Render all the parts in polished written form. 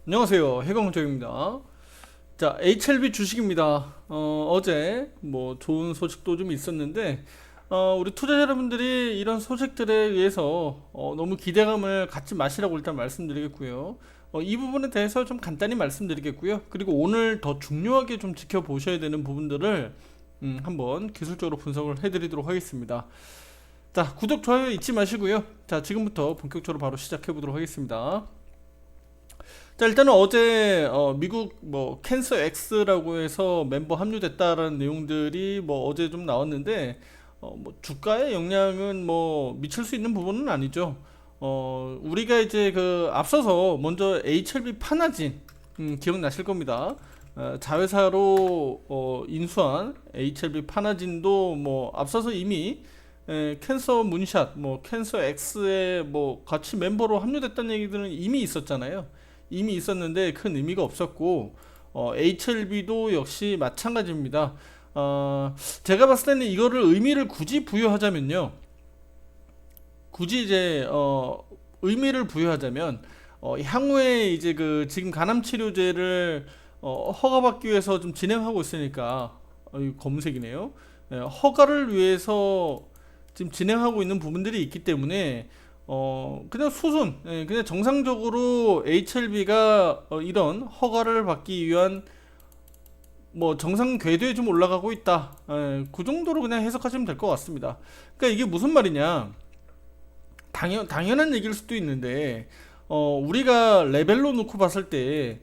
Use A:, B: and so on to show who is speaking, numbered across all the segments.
A: 안녕하세요. 해광정입니다. 자, HLB 주식입니다. 어제 뭐 좋은 소식도 좀 있었는데, 우리 투자자 여러분들이 이런 소식들에 의해서 너무 기대감을 갖지 마시라고 일단 말씀드리겠고요. 이 부분에 대해서 좀 간단히 말씀드리겠고요. 그리고 오늘 더 중요하게 좀 지켜보셔야 되는 부분들을 한번 기술적으로 분석을 해드리도록 하겠습니다. 자, 구독, 좋아요 잊지 마시고요. 자, 지금부터 본격적으로 바로 시작해 보도록 하겠습니다. 자, 일단은 어제 미국 뭐 캔서 X라고 해서 멤버 합류됐다라는 내용들이 뭐 어제 좀 나왔는데 뭐 주가에 영향은 뭐 미칠 수 있는 부분은 아니죠. 우리가 이제 그 앞서서 먼저 HLB 파나진 기억나실 겁니다. 자회사로 인수한 HLB 파나진도 뭐 앞서서 이미 캔서 문샷, 뭐 캔서 X에 뭐 같이 멤버로 합류됐다는 얘기들은 이미 있었잖아요. 이미 있었는데 큰 의미가 없었고 HLB도 역시 마찬가지입니다. 제가 봤을 때는 이거를 의미를 굳이 부여하자면요. 굳이 이제 의미를 부여하자면 향후에 이제 그 지금 간암 치료제를 허가받기 위해서 좀 진행하고 있으니까 이거 검색이네요. 허가를 위해서 지금 진행하고 있는 부분들이 있기 때문에 그냥 수순, 그냥 정상적으로 HLB가 이런 허가를 받기 위한 뭐 정상 궤도에 좀 올라가고 있다. 그 정도로 그냥 해석하시면 될 것 같습니다. 그러니까 이게 무슨 말이냐? 당연한 얘기일 수도 있는데, 우리가 레벨로 놓고 봤을 때,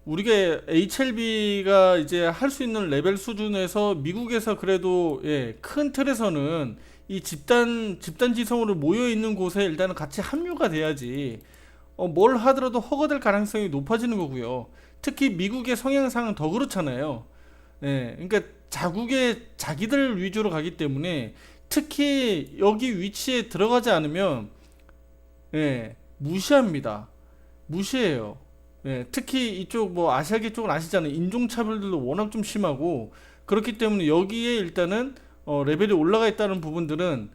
A: 우리가 HLB가 이제 할 수 있는 레벨 수준에서 미국에서 그래도 큰 틀에서는 이 집단 지성으로 모여 있는 곳에 일단은 같이 합류가 돼야지 뭘 하더라도 허가될 가능성이 높아지는 거고요. 특히 미국의 성향상은 더 그렇잖아요. 그러니까 자국의 자기들 위주로 가기 때문에 특히 여기 위치에 들어가지 않으면 무시합니다. 무시해요. 특히 이쪽 뭐 아시아계 쪽은 아시잖아요. 인종차별들도 워낙 좀 심하고 그렇기 때문에 여기에 일단은 레벨이 올라가 있다는 부분들은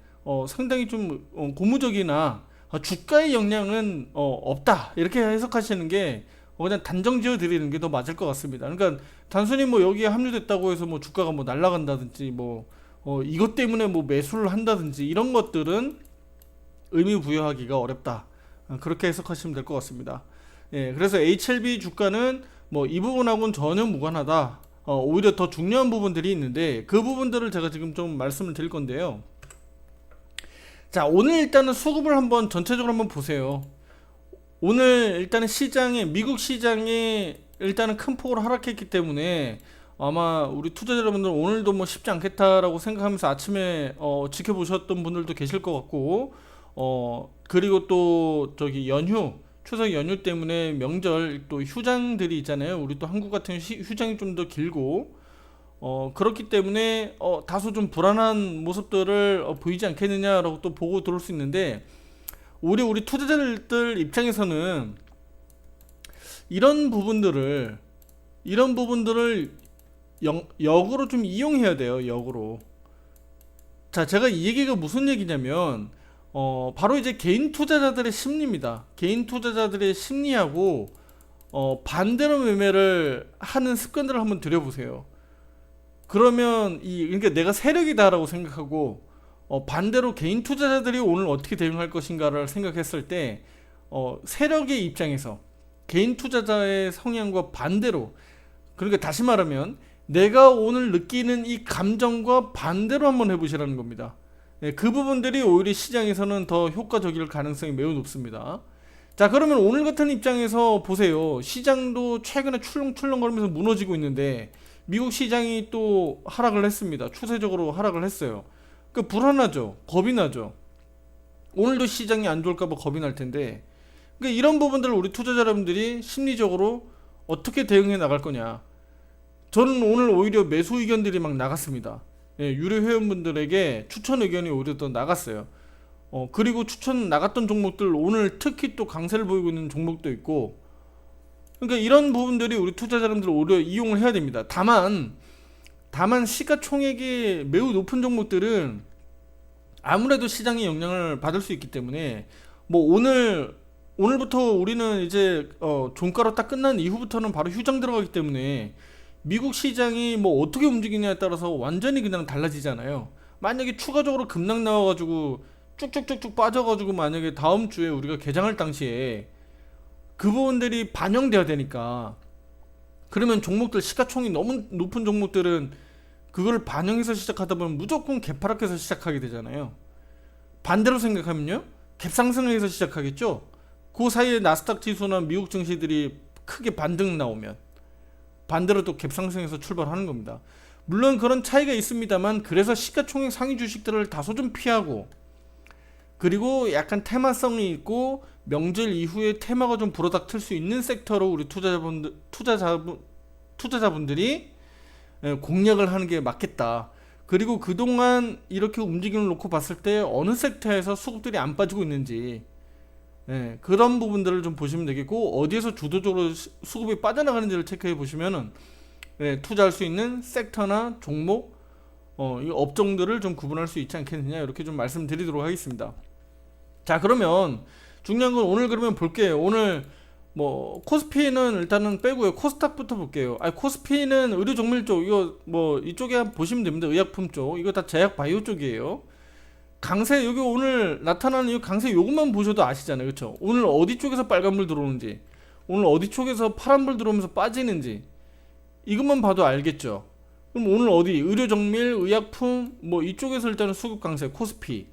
A: 상당히 좀 고무적이나 주가의 영향은 없다 이렇게 해석하시는 게 그냥 단정 지어 드리는 게 더 맞을 것 같습니다. 그러니까 단순히 뭐 여기에 합류됐다고 해서 뭐 주가가 뭐 날아간다든지 뭐 이것 때문에 뭐 매수를 한다든지 이런 것들은 의미 부여하기가 어렵다. 그렇게 해석하시면 될 것 같습니다. 그래서 HLB 주가는 뭐 이 부분하고는 전혀 무관하다. 오히려 더 중요한 부분들이 있는데 그 부분들을 제가 지금 좀 말씀을 드릴 건데요. 자, 오늘 일단은 수급을 한번 전체적으로 한번 보세요. 오늘 일단은 시장에 미국 시장에 일단은 큰 폭으로 하락했기 때문에 아마 우리 투자자 여러분들 오늘도 뭐 쉽지 않겠다라고 생각하면서 아침에 지켜보셨던 분들도 계실 것 같고 그리고 또 저기 연휴 추석 연휴 때문에 명절 또 휴장들이 있잖아요. 우리 또 한국 같은 휴장이 좀 더 길고 그렇기 때문에 다소 좀 불안한 모습들을 보이지 않겠느냐라고 또 보고 들어올 수 있는데 우리 투자자들 입장에서는 이런 부분들을 이런 부분들을 역으로 좀 이용해야 돼요. 역으로. 자, 제가 이 얘기가 무슨 얘기냐면 바로 이제 개인 투자자들의 심리입니다. 개인 투자자들의 심리하고 반대로 매매를 하는 습관들을 한번 들여보세요. 그러면 그러니까 내가 세력이다라고 생각하고 반대로 개인 투자자들이 오늘 어떻게 대응할 것인가를 생각했을 때 세력의 입장에서 개인 투자자의 성향과 반대로 그러니까 다시 말하면 내가 오늘 느끼는 이 감정과 반대로 한번 해보시라는 겁니다. 그 부분들이 오히려 시장에서는 더 효과적일 가능성이 매우 높습니다. 자, 그러면 오늘 같은 입장에서 보세요. 시장도 최근에 출렁출렁거리면서 무너지고 있는데 미국 시장이 또 하락을 했습니다. 추세적으로 하락을 했어요. 그 불안하죠. 겁이 나죠. 오늘도 시장이 안 좋을까봐 겁이 날 텐데 그러니까 이런 부분들을 우리 투자자 여러분들이 심리적으로 어떻게 대응해 나갈 거냐. 저는 오늘 오히려 매수 의견들이 막 나갔습니다. 유료 회원분들에게 추천 의견이 오히려 더 나갔어요. 그리고 추천 나갔던 종목들 오늘 특히 또 강세를 보이고 있는 종목도 있고 그러니까 이런 부분들이 우리 투자자분들 오히려 이용을 해야 됩니다. 다만 시가총액이 매우 높은 종목들은 아무래도 시장의 영향을 받을 수 있기 때문에 뭐 오늘 오늘부터 우리는 이제 종가로 딱 끝난 이후부터는 바로 휴장 들어가기 때문에 미국 시장이 뭐 어떻게 움직이냐에 따라서 완전히 그냥 달라지잖아요. 만약에 추가적으로 급락 나와가지고 쭉쭉쭉쭉 빠져가지고 만약에 다음 주에 우리가 개장할 당시에 그 부분들이 반영돼야 되니까, 그러면 종목들 시가총이 너무 높은 종목들은 그걸 반영해서 시작하다 보면 무조건 개파락해서 시작하게 되잖아요. 반대로 생각하면요, 갭상승해서 시작하겠죠. 그 사이에 나스닥 지수나 미국 증시들이 크게 반등 나오면 반대로 또 갭상승해서 출발하는 겁니다. 물론 그런 차이가 있습니다만, 그래서 시가총액 상위 주식들을 다소 좀 피하고, 그리고 약간 테마성이 있고 명절 이후에 테마가 좀 불어닥칠 수 있는 섹터로 우리 투자자분들이 공략을 하는 게 맞겠다. 그리고 그동안 이렇게 움직임을 놓고 봤을 때 어느 섹터에서 수급들이 안 빠지고 있는지, 그런 부분들을 좀 보시면 되겠고, 어디에서 주도적으로 수급이 빠져나가는지를 체크해 보시면은 투자할 수 있는 섹터나 종목, 이 업종들을 좀 구분할 수 있지 않겠느냐, 이렇게 좀 말씀드리도록 하겠습니다. 자, 그러면 중요한 건 오늘 그러면 볼게요. 오늘 뭐 코스피는 일단은 빼고요. 코스닥부터 볼게요. 코스피는 의료 정밀 쪽, 이거 뭐 이쪽에 한번 보시면 됩니다. 의약품 쪽, 이거 다 제약 바이오 쪽이에요. 강세, 여기 오늘 나타나는 이 강세 요것만 보셔도 아시잖아요, 그렇죠? 오늘 어디 쪽에서 빨간불 들어오는지, 오늘 어디 쪽에서 파란불 들어오면서 빠지는지, 이것만 봐도 알겠죠. 그럼 오늘 어디 의료 정밀, 의약품 뭐 이쪽에서 일단은 수급 강세, 코스피,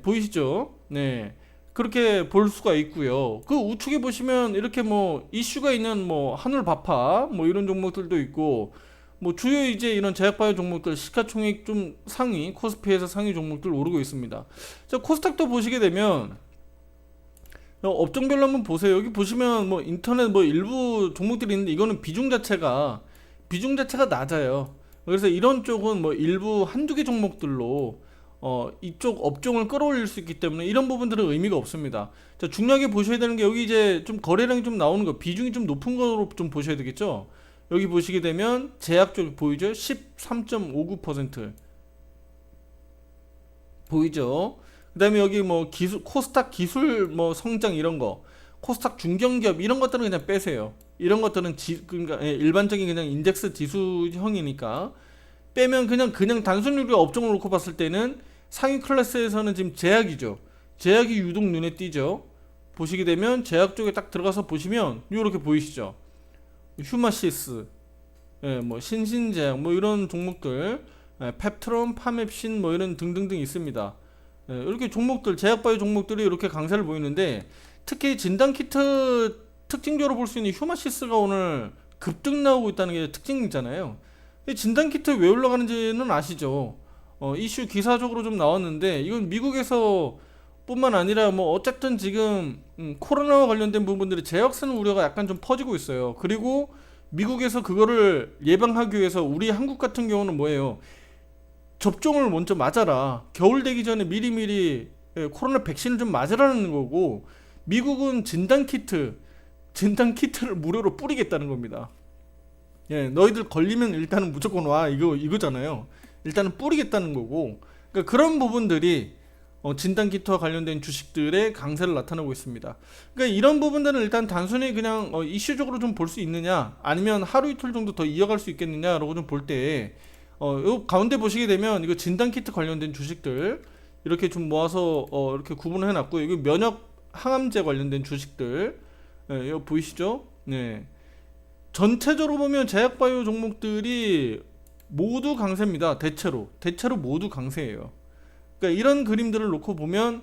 A: 보이시죠? 네. 그렇게 볼 수가 있고요. 그 우측에 보시면 이렇게 뭐 이슈가 있는 뭐 한울바파 뭐 이런 종목들도 있고, 뭐 주요 이제 이런 제약바이오 종목들 시가총액 좀 상위, 코스피에서 상위 종목들 오르고 있습니다. 자, 코스닥도 보시게 되면 업종별로 한번 보세요. 여기 보시면 뭐 인터넷 뭐 일부 종목들이 있는데, 이거는 비중 자체가 낮아요. 그래서 이런 쪽은 뭐 일부 한두 개 종목들로 이쪽 업종을 끌어올릴 수 있기 때문에 이런 부분들은 의미가 없습니다. 자, 중요하게 보셔야 되는 게, 여기 이제 좀 거래량이 좀 나오는 거, 비중이 좀 높은 거로 좀 보셔야 되겠죠. 여기 보시게 되면 제약 쪽 보이죠? 13.59% 보이죠? 그 다음에 여기 뭐 기술, 코스닥 기술 뭐 성장 이런 거, 코스닥 중견기업 이런 것들은 그냥 빼세요. 이런 것들은 그러니까 일반적인 그냥 인덱스 지수형이니까 빼면, 그냥 단순히 우리가 업종을 놓고 봤을 때는 상위 클래스에서는 지금 제약이죠. 제약이 유독 눈에 띄죠. 보시게 되면 제약 쪽에 딱 들어가서 보시면 이렇게 보이시죠. 휴마시스, 뭐 신신제약, 뭐 이런 종목들, 펩트론, 파맵신 뭐 이런 등등등 있습니다. 이렇게 종목들, 제약바이오 종목들이 이렇게 강세를 보이는데, 특히 진단키트 특징적으로 볼 수 있는 휴마시스가 오늘 급등 나오고 있다는 게 특징이잖아요. 진단키트 왜 올라가는지는 아시죠? 이슈 기사적으로 좀 나왔는데, 이건 미국에서 뿐만 아니라 뭐 어쨌든 지금 코로나와 관련된 부분들이 재확산 우려가 약간 좀 퍼지고 있어요. 그리고 미국에서 그거를 예방하기 위해서 우리 한국 같은 경우는 뭐예요? 접종을 먼저 맞아라. 겨울 되기 전에 미리미리 코로나 백신을 좀 맞으라는 거고, 미국은 진단키트를 무료로 뿌리겠다는 겁니다. 너희들 걸리면 일단은 무조건 와, 이거잖아요. 일단은 뿌리겠다는 거고, 그러니까 그런 부분들이 진단키트와 관련된 주식들의 강세를 나타내고 있습니다. 그러니까 이런 부분들은 일단 단순히 그냥 이슈적으로 좀 볼 수 있느냐, 아니면 하루 이틀 정도 더 이어갈 수 있겠느냐라고 좀 볼 때, 요 가운데 보시게 되면 이거 진단키트 관련된 주식들 이렇게 좀 모아서 이렇게 구분을 해놨고, 이거 면역 항암제 관련된 주식들, 이거 보이시죠? 네. 전체적으로 보면 제약바이오 종목들이 모두 강세입니다. 대체로 모두 강세예요. 그러니까 이런 그림들을 놓고 보면,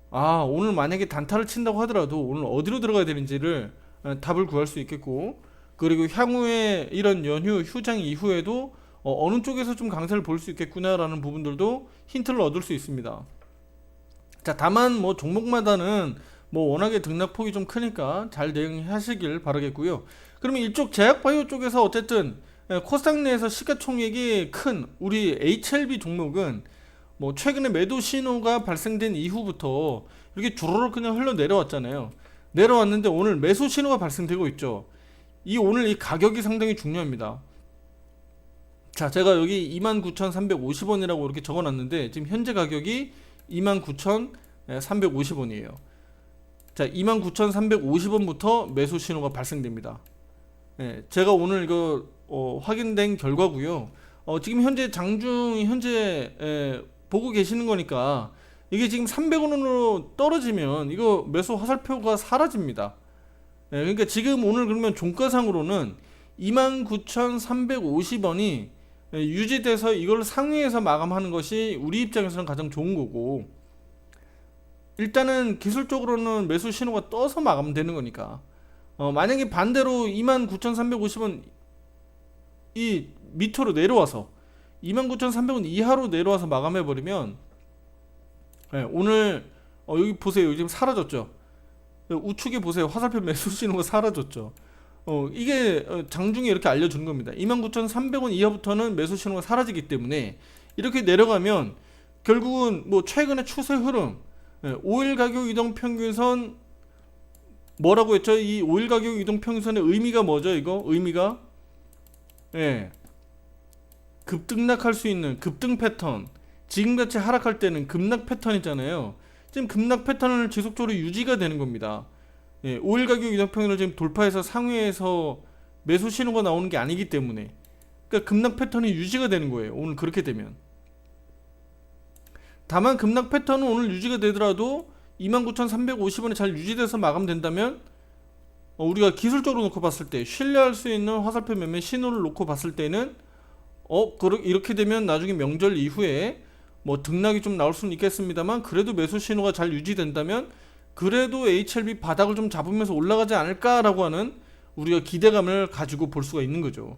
A: 오늘 만약에 단타를 친다고 하더라도 오늘 어디로 들어가야 되는지를 답을 구할 수 있겠고, 그리고 향후에 이런 연휴 휴장 이후에도 어느 쪽에서 좀 강세를 볼 수 있겠구나라는 부분들도 힌트를 얻을 수 있습니다. 자, 다만 뭐 종목마다는 뭐 워낙에 등락폭이 좀 크니까 잘 대응하시길 바라겠고요. 그러면 이쪽 제약바이오 쪽에서 어쨌든 코스닥 내에서 시가총액이 큰 우리 HLB 종목은 뭐 최근에 매도 신호가 발생된 이후부터 이렇게 주르륵 그냥 흘러 내려왔잖아요. 내려왔는데 오늘 매수 신호가 발생되고 있죠. 오늘 이 가격이 상당히 중요합니다. 자, 제가 여기 29,350원이라고 이렇게 적어놨는데, 지금 현재 가격이 29,350원이에요. 자, 29,350원부터 매수 신호가 발생됩니다. 예, 제가 오늘 이거 확인된 결과고요. 지금 현재 장중이 현재 보고 계시는 거니까 이게 지금 300원으로 떨어지면 이거 매수 화살표가 사라집니다. 예, 그러니까 지금 오늘 그러면 종가상으로는 29,350원이 유지돼서 이걸 상위에서 마감하는 것이 우리 입장에서는 가장 좋은 거고, 일단은 기술적으로는 매수 신호가 떠서 마감되는 거니까 만약에 반대로 29,350원 이 밑으로 내려와서 29,300원 이하로 내려와서 마감해 버리면 오늘 여기 보세요. 지금 사라졌죠. 우측에 보세요. 화살표 매수 신호가 사라졌죠. 이게 장중에 이렇게 알려주는 겁니다. 29,300원 이하부터는 매수 신호가 사라지기 때문에 이렇게 내려가면 결국은 뭐 최근의 추세 흐름, 5일 가격 이동 평균선 뭐라고 했죠? 이 5일 가격 이동 평균선의 의미가 뭐죠? 이거 의미가 급등락할 수 있는 급등 패턴, 지금같이 하락할 때는 급락 패턴이잖아요. 지금 급락 패턴을 지속적으로 유지가 되는 겁니다. 5일 가격 이동평균을 지금 돌파해서 상회에서 매수 신호가 나오는 게 아니기 때문에, 그러니까 급락 패턴이 유지가 되는 거예요. 오늘 그렇게 되면. 다만 급락 패턴은 오늘 유지가 되더라도 29,350원에 잘 유지돼서 마감된다면 우리가 기술적으로 놓고 봤을 때 신뢰할 수 있는 화살표 매매 신호를 놓고 봤을 때는 이렇게 되면 나중에 명절 이후에 뭐 등락이 좀 나올 수는 있겠습니다만, 그래도 매수 신호가 잘 유지된다면 그래도 HLB 바닥을 좀 잡으면서 올라가지 않을까라고 하는 우리가 기대감을 가지고 볼 수가 있는 거죠.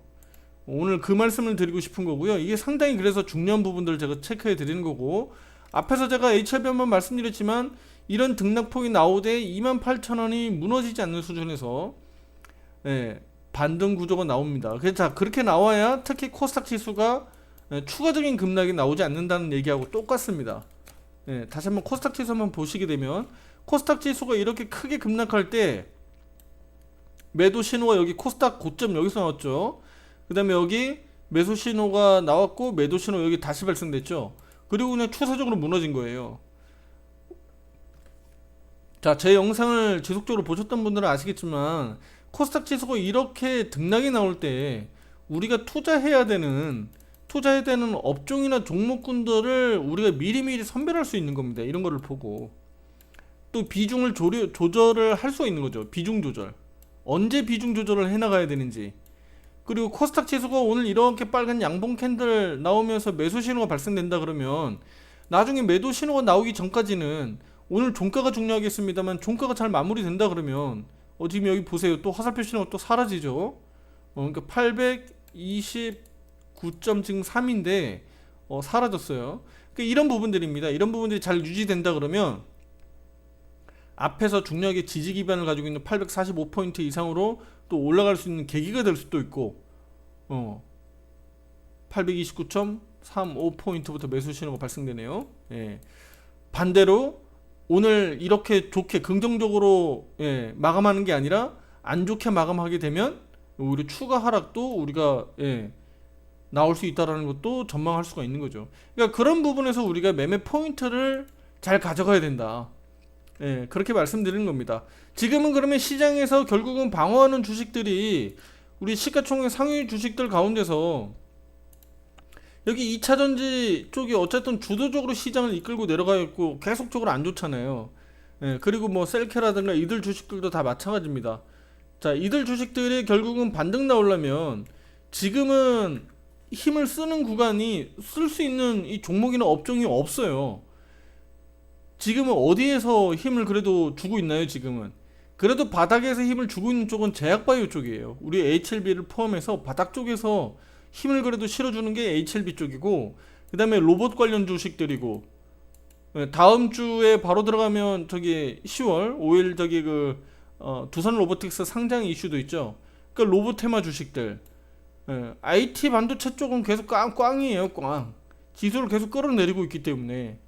A: 오늘 그 말씀을 드리고 싶은 거고요. 이게 상당히 그래서 중요한 부분들을 제가 체크해 드리는 거고, 앞에서 제가 HLB 한번 말씀드렸지만 이런 등락폭이 나오되 28,000원이 무너지지 않는 수준에서 반등 구조가 나옵니다. 그래서 그렇게 나와야 특히 코스닥 지수가 추가적인 급락이 나오지 않는다는 얘기하고 똑같습니다. 다시 한번 코스닥 지수 한번 보시게 되면 코스닥 지수가 이렇게 크게 급락할 때 매도 신호가 여기 코스닥 고점 여기서 나왔죠. 그 다음에 여기 매수 신호가 나왔고 매도 신호 여기 다시 발생됐죠. 그리고 그냥 추세적으로 무너진 거예요. 자, 제 영상을 지속적으로 보셨던 분들은 아시겠지만 코스닥 지수가 이렇게 등락이 나올 때 우리가 투자해야 되는 업종이나 종목군들을 우리가 미리미리 선별할 수 있는 겁니다. 이런 거를 보고 또 비중을 조절을 할 수가 있는 거죠. 비중 조절, 언제 비중 조절을 해나가야 되는지. 그리고 코스닥 지수가 오늘 이렇게 빨간 양봉 캔들 나오면서 매수 신호가 발생된다 그러면 나중에 매도 신호가 나오기 전까지는, 오늘 종가가 중요하겠습니다만 종가가 잘 마무리된다 그러면 지금 여기 보세요. 또 화살표 신호가 또 사라지죠. 그러니까 829점 지금 3인데 사라졌어요. 그러니까 이런 부분들입니다. 이런 부분들이 잘 유지된다 그러면 앞에서 중요하게 지지 기반을 가지고 있는 845포인트 이상으로 또 올라갈 수 있는 계기가 될 수도 있고, 829.35포인트부터 매수 신호가 발생되네요. 반대로 오늘 이렇게 좋게 긍정적으로 마감하는 게 아니라 안 좋게 마감하게 되면 오히려 추가 하락도 우리가 나올 수 있다라는 것도 전망할 수가 있는 거죠. 그러니까 그런 부분에서 우리가 매매 포인트를 잘 가져가야 된다. 그렇게 말씀드리는 겁니다. 지금은 그러면 시장에서 결국은 방어하는 주식들이 우리 시가총액 상위 주식들 가운데서 여기 2차전지 쪽이 어쨌든 주도적으로 시장을 이끌고 내려가 있고 계속적으로 안 좋잖아요. 그리고 뭐 셀케라든가 이들 주식들도 다 마찬가지입니다. 자, 이들 주식들이 결국은 반등 나오려면 지금은 힘을 쓰는 구간이 쓸 수 있는 이 종목이나 업종이 없어요. 지금은 어디에서 힘을 그래도 주고 있나요? 지금은 그래도 바닥에서 힘을 주고 있는 쪽은 제약바이오 쪽이에요. 우리 HLB를 포함해서 바닥 쪽에서 힘을 그래도 실어주는 게 HLB 쪽이고, 그 다음에 로봇 관련 주식들이고, 다음 주에 바로 들어가면 저기 10월 5일 저기 두산 로보틱스 상장 이슈도 있죠. 그러니까 로봇 테마 주식들, IT 반도체 쪽은 계속 꽝이에요. 꽝. 지수를 계속 끌어내리고 있기 때문에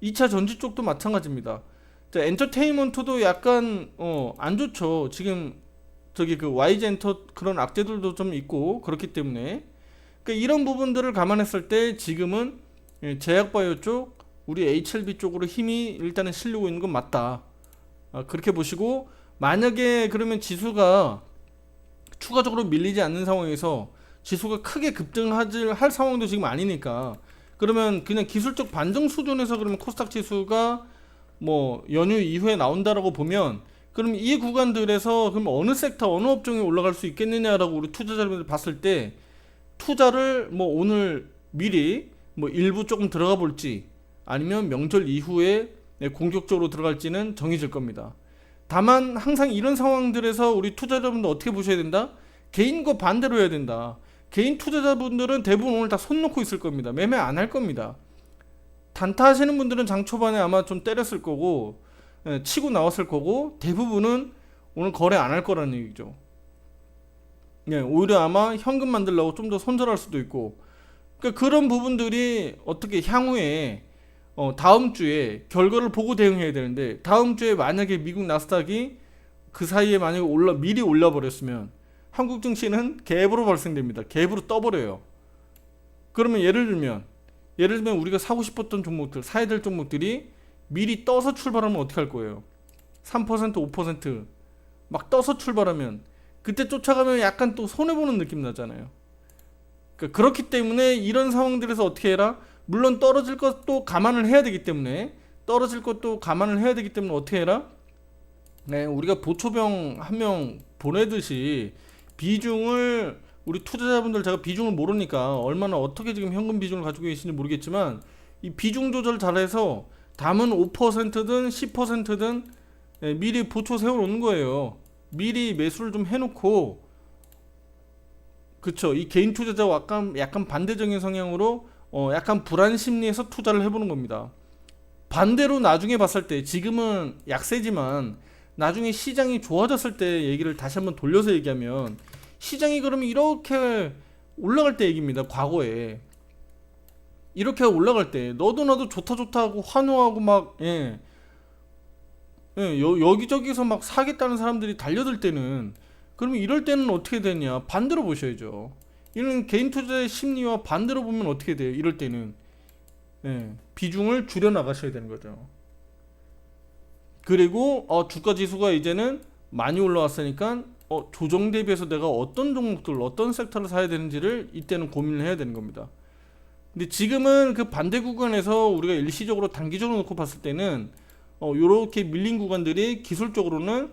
A: 2차 전지 쪽도 마찬가지입니다. 자, 엔터테인먼트도 약간 안 좋죠. 지금 저기 YG 엔터 그런 악재들도 좀 있고 그렇기 때문에, 그러니까 이런 부분들을 감안했을 때 지금은 제약바이오 쪽, 우리 HLB 쪽으로 힘이 일단은 실리고 있는 건 맞다. 그렇게 보시고, 만약에 그러면 지수가 추가적으로 밀리지 않는 상황에서 지수가 크게 급등할 상황도 지금 아니니까, 그러면 그냥 기술적 반등 수준에서 그러면 코스닥 지수가 뭐 연휴 이후에 나온다라고 보면, 그럼 이 구간들에서 그럼 어느 섹터 어느 업종이 올라갈 수 있겠느냐라고 우리 투자자분들 봤을 때, 투자를 뭐 오늘 미리 뭐 일부 조금 들어가 볼지 아니면 명절 이후에 공격적으로 들어갈지는 정해질 겁니다. 다만 항상 이런 상황들에서 우리 투자자분들 어떻게 보셔야 된다? 개인과 반대로 해야 된다. 개인 투자자분들은 대부분 오늘 다 손 놓고 있을 겁니다. 매매 안 할 겁니다. 단타 하시는 분들은 장 초반에 아마 좀 때렸을 거고, 치고 나왔을 거고, 대부분은 오늘 거래 안 할 거라는 얘기죠. 오히려 아마 현금 만들려고 좀 더 손절할 수도 있고, 그러니까 그런 부분들이 어떻게 향후에 다음 주에 결과를 보고 대응해야 되는데, 다음 주에 만약에 미국 나스닥이 그 사이에 만약에 미리 올려버렸으면 한국 증시는 갭으로 발생됩니다. 갭으로 떠버려요. 그러면 예를 들면 우리가 사고 싶었던 종목들, 사야 될 종목들이 미리 떠서 출발하면 어떻게 할 거예요? 3%, 5%막 떠서 출발하면 그때 쫓아가면 약간 또 손해보는 느낌 나잖아요. 그러니까 그렇기 때문에 이런 상황들에서 어떻게 해라? 물론 떨어질 것도 감안을 해야 되기 때문에 어떻게 해라? 네, 우리가 보초병 한 명 보내듯이 비중을, 우리 투자자분들 제가 비중을 모르니까 얼마나 어떻게 지금 현금 비중을 가지고 계신지 모르겠지만, 이 비중 조절 잘해서 담은 5%든 10%든 미리 보초 세워놓는 거예요. 미리 매수를 좀 해놓고, 그쵸, 이 개인 투자자와 약간 반대적인 성향으로 약간 불안 심리에서 투자를 해보는 겁니다. 반대로 나중에 봤을 때, 지금은 약세지만 나중에 시장이 좋아졌을 때 얘기를 다시 한번 돌려서 얘기하면, 시장이 그러면 이렇게 올라갈 때 얘기입니다. 과거에 이렇게 올라갈 때 너도 나도 좋다 하고 환호하고 막 여기저기서 막 사겠다는 사람들이 달려들 때는, 그러면 이럴 때는 어떻게 되냐? 반대로 보셔야죠. 이런 개인 투자의 심리와 반대로 보면 어떻게 돼요? 이럴 때는 비중을 줄여 나가셔야 되는 거죠. 그리고 주가 지수가 이제는 많이 올라왔으니까 조정 대비해서 내가 어떤 종목들, 어떤 섹터를 사야 되는지를 이때는 고민을 해야 되는 겁니다. 근데 지금은 그 반대 구간에서 우리가 일시적으로 단기적으로 놓고 봤을 때는 요렇게 밀린 구간들이 기술적으로는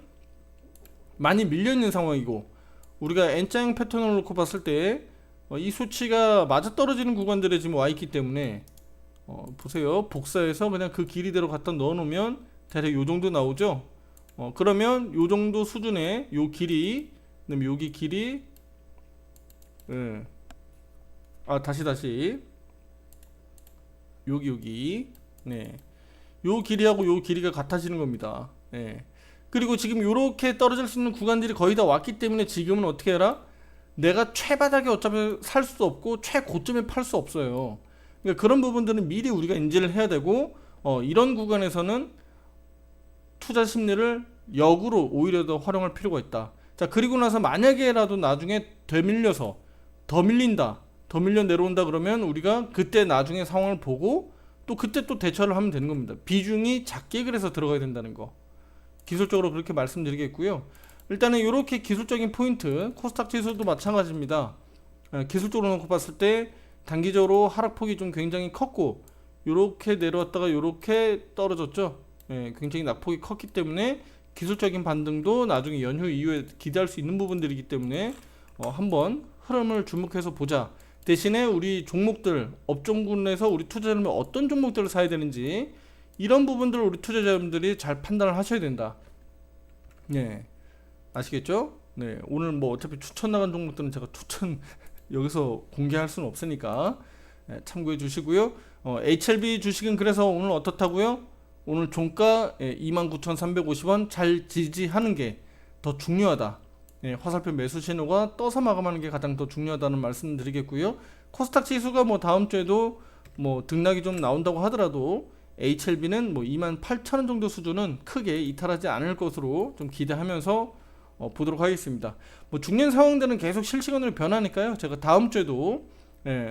A: 많이 밀려 있는 상황이고, 우리가 N자형 패턴을 놓고 봤을 때 이 수치가 맞아 떨어지는 구간들에 지금 와 있기 때문에 보세요. 복사해서 그냥 그 길이대로 갖다 넣어 놓으면 대략 요 정도 나오죠. 그러면 요 정도 수준의 요 길이, 그다음에 여기 길이, 다시 여기 요 길이하고 요 길이가 같아지는 겁니다. 그리고 지금 요렇게 떨어질 수 있는 구간들이 거의 다 왔기 때문에 지금은 어떻게 해라? 내가 최바닥에 어차피 살 수도 없고 최고점에 팔 수 없어요. 그러니까 그런 부분들은 미리 우리가 인지를 해야 되고, 이런 구간에서는 투자 심리를 역으로 오히려 더 활용할 필요가 있다. 자, 그리고 나서 만약에라도 나중에 되밀려서 더 밀려 내려온다 그러면 우리가 그때 나중에 상황을 보고 또 그때 또 대처를 하면 되는 겁니다. 비중이 작게 그래서 들어가야 된다는 거, 기술적으로 그렇게 말씀드리겠고요. 일단은 이렇게 기술적인 포인트, 코스닥 지수도 마찬가지입니다. 기술적으로 놓고 봤을 때 단기적으로 하락폭이 좀 굉장히 컸고, 이렇게 내려왔다가 이렇게 떨어졌죠. 굉장히 낙폭이 컸기 때문에 기술적인 반등도 나중에 연휴 이후에 기대할 수 있는 부분들이기 때문에 한번 흐름을 주목해서 보자. 대신에 우리 종목들, 업종군에서 우리 투자자들은 어떤 종목들을 사야 되는지, 이런 부분들을 우리 투자자분들이 잘 판단을 하셔야 된다. 아시겠죠? 오늘 뭐 어차피 추천 나간 종목들은 제가 추천 여기서 공개할 수는 없으니까 참고해 주시고요. HLB 주식은 그래서 오늘 어떻다고요? 오늘 종가 29,350원 잘 지지하는 게 더 중요하다. 화살표 매수 신호가 떠서 마감하는 게 가장 더 중요하다는 말씀 드리겠고요. 코스닥 지수가 뭐 다음 주에도 뭐 등락이 좀 나온다고 하더라도 HLB는 뭐 28,000원 정도 수준은 크게 이탈하지 않을 것으로 좀 기대하면서 보도록 하겠습니다. 뭐 중년 상황들은 계속 실시간으로 변하니까요. 제가 다음 주에도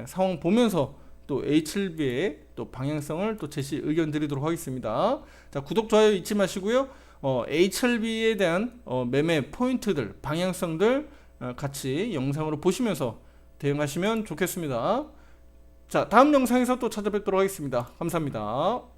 A: 상황 보면서 또 HLB의 또 방향성을 또 제시 의견 드리도록 하겠습니다. 자, 구독, 좋아요 잊지 마시고요. HLB에 대한 매매 포인트들, 방향성들 같이 영상으로 보시면서 대응하시면 좋겠습니다. 자, 다음 영상에서 또 찾아뵙도록 하겠습니다. 감사합니다.